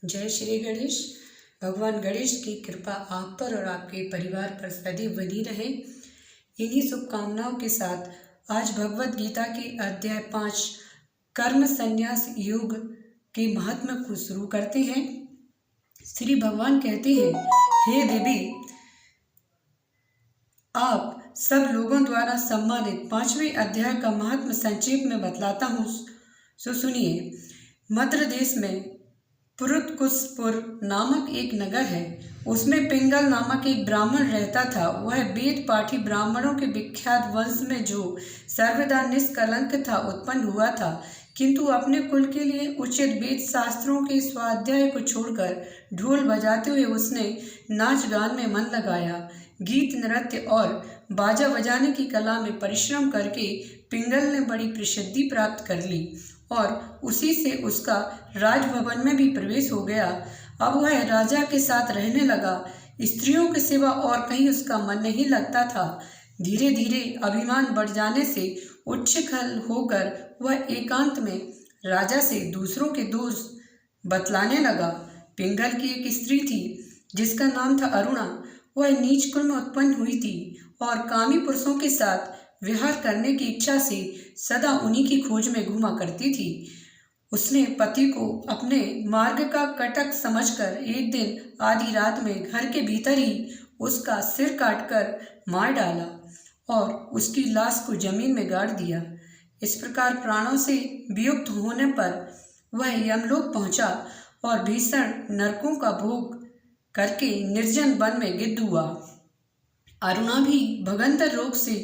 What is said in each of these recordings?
जय श्री गणेश। भगवान गणेश की कृपा आप पर और आपके परिवार पर सदैव बनी रहे। इन्हीं शुभकामनाओं के साथ आज भगवत गीता के अध्याय 5 कर्म संन्यास योग के महात्म्य को शुरू करते हैं। श्री भगवान कहते हैं, हे देवी, आप सब लोगों द्वारा सम्मानित 5वें अध्याय का महात्म्य संक्षेप में बतलाता हूँ, सो सुनिए। मद्र देश में पुरुतकुसपुर नामक एक नगर है। उसमें पिंगल नामक एक ब्राह्मण रहता था। वह वेद पाठी ब्राह्मणों के विख्यात वंश में जो सर्वदा निष्कलंक था उत्पन्न हुआ था, किंतु अपने कुल के लिए उचित वेद शास्त्रों के स्वाध्याय को छोड़कर ढोल बजाते हुए उसने नाच गान में मन लगाया। गीत नृत्य और बाजा बजाने की कला में परिश्रम करके पिंगल ने बड़ी प्रसिद्धि प्राप्त कर ली और उसी से उसका राजभवन में भी प्रवेश हो गया। अब वह राजा के साथ रहने लगा। स्त्रियों के सिवा और कहीं उसका मन नहीं लगता था। धीरे धीरे अभिमान बढ़ जाने से उच्छृंखल होकर वह एकांत में राजा से दूसरों के दोष बतलाने लगा। पिंगल की एक स्त्री थी जिसका नाम था अरुणा। वह नीच कुल में उत्पन्न हुई थी और कामी पुरुषों के साथ विहार करने की इच्छा से सदा उन्हीं की खोज में घूमा करती थी। उसने पति को अपने मार्ग का कटक समझकर एक दिन आधी रात में घर के भीतर ही उसका सिर काटकर मार डाला और उसकी लाश को जमीन में गाड़ दिया। इस प्रकार प्राणों से वियुक्त होने पर वह यमलोक पहुंचा और भीषण नरकों का भोग करके निर्जन वन में गिद्ध हुआ। अरुणा भी भगंतर रोग से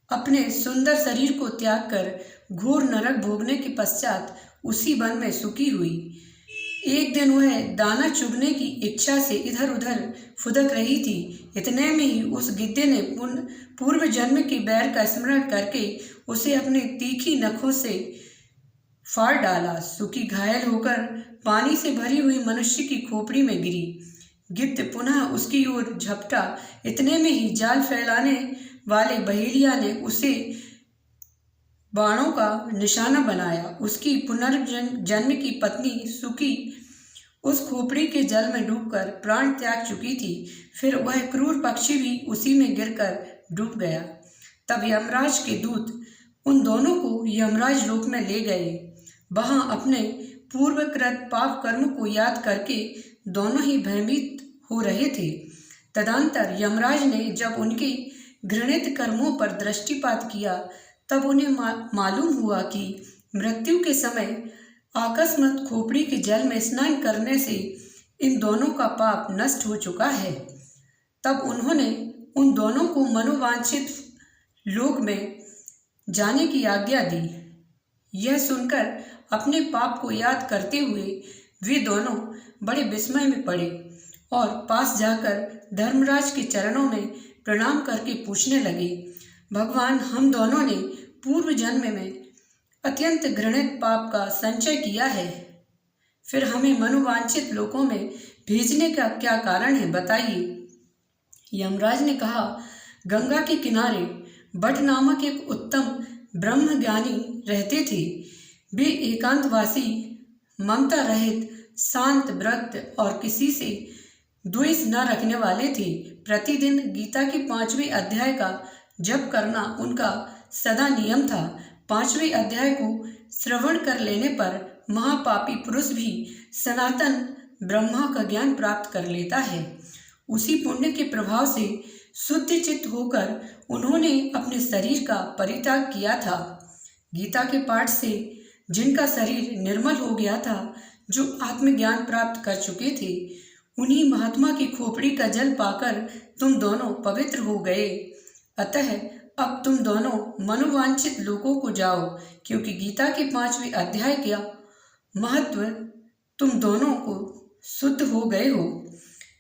अपने सुंदर शरीर को त्याग कर घोर नरक भोगने के पश्चात उसी वन में सुखी हुई। एक दिन वह दाना चुगने की इच्छा से इधर उधर फुदक रही थी। इतने में ही उस गिद्धे ने पूर्व जन्म के बैर का स्मरण करके उसे अपने तीखी नखों से फाड़ डाला। सुखी घायल होकर पानी से भरी हुई मनुष्य की खोपड़ी में गिरी। गिद्ध पुनः उसकी ओर झपटा। इतने में ही जाल फैलाने वाले बहेलिया ने उसे बाणों का निशाना बनाया। उसकी पुनर्जन्म की पत्नी सुकी उस खोपड़ी के जल में डूबकर प्राण त्याग चुकी थी। फिर वह क्रूर पक्षी भी उसी में गिरकर डूब गया। तब यमराज के दूत उन दोनों को यमराज लोक में ले गए। वहां अपने पूर्वकृत पाप कर्म को याद करके दोनों ही भयभीत हो रहे थे। तदंतर यमराज ने जब उनके घृणित कर्मों पर दृष्टिपात किया तब उन्हें मालूम हुआ कि मृत्यु के समय अकस्मात खोपड़ी के जल में स्नान करने से इन दोनों का पाप नष्ट हो चुका है। तब उन्होंने उन दोनों को मनोवांछित लोक में जाने की आज्ञा दी। यह सुनकर अपने पाप को याद करते हुए वे दोनों बड़े विस्मय में पड़े और पास जाकर धर्मराज के चरणों में प्रणाम करके पूछने लगे, भगवान, हम दोनों ने पूर्व जन्म में अत्यंत घृणित पाप का संचय किया है, फिर हमें मनोवांछित लोकों में भेजने का क्या कारण है, बताइए। यमराज ने कहा, गंगा के किनारे बट नामक एक उत्तम ब्रह्मज्ञानी रहते थे। वे एकांतवासी, ममता रहित, शांत व्रत और किसी से द्वेष न रखने वाले थे। प्रतिदिन गीता के 5वें अध्याय का जप करना उनका सदा नियम था। 5वें अध्याय को श्रवण कर लेने पर महापापी पुरुष भी सनातन ब्रह्मा का ज्ञान प्राप्त कर लेता है। उसी पुण्य के प्रभाव से शुद्ध चित्त होकर उन्होंने अपने शरीर का परित्याग किया था। गीता के पाठ से जिनका शरीर निर्मल हो गया था, जो आत्मज्ञान प्राप्त कर चुके थे, उन्हीं महात्मा की खोपड़ी का जल पाकर तुम दोनों पवित्र हो गए। अतः अब तुम दोनों मनोवांछित लोकों को जाओ, क्योंकि गीता के 5वें अध्याय का महत्व तुम दोनों को शुद्ध हो गए हो।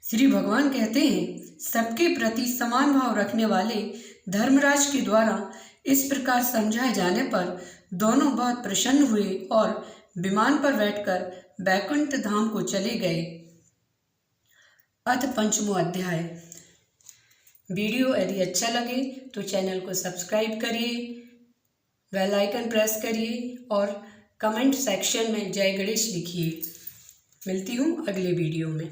श्री भगवान कहते हैं, सबके प्रति समान भाव रखने वाले धर्मराज के द्वारा इस प्रकार समझाए जाने पर दोनों बहुत प्रसन्न हुए और विमान पर बैठकर बैकुंठ धाम को चले गए। अथ 5वां अध्याय। वीडियो यदि अच्छा लगे तो चैनल को सब्सक्राइब करिए, बेल आइकन प्रेस करिए और कमेंट सेक्शन में जय गणेश लिखिए। मिलती हूँ अगले वीडियो में।